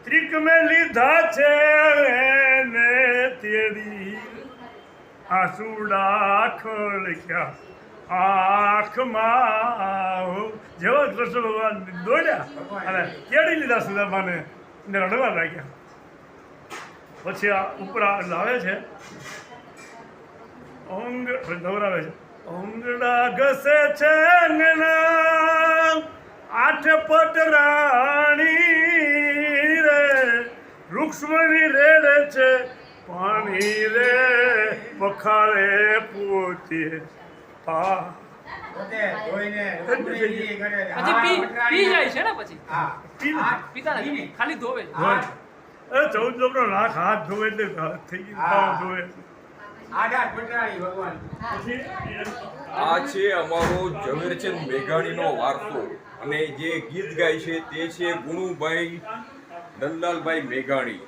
ત્રિક મેં લીધા છે એને તેડી આસુડા ખળક્યા આંખમાં જેવા કૃષ્ણ ભગવાન દોડ્યા અને તેડી લીધા સુદામાને ને રડવા લાગ્યા. પછી આ ઉપરા લાવે છે ઓંગ નવરાવે છે ઓંગડા ઘસે છે અંગના આઠ પટ રાણી રે રૂક્ષ્મણી રેડે છે પાણી રે પખાળે પોતે પા પછી પી જાય છે ને પછી પીતા નથી ખાલી ધોવે. 14 લોકોનો લાખ હાથ ધોવે એટલે થઈ ગયું પાવ ધોવે. આ છે અમારો ઝવેરચંદ મેઘાણીનો વારસો અને જે ગીત ગાય છે તે છે ગુણુભાઈ નંદલાલભાઈ મેઘાણી.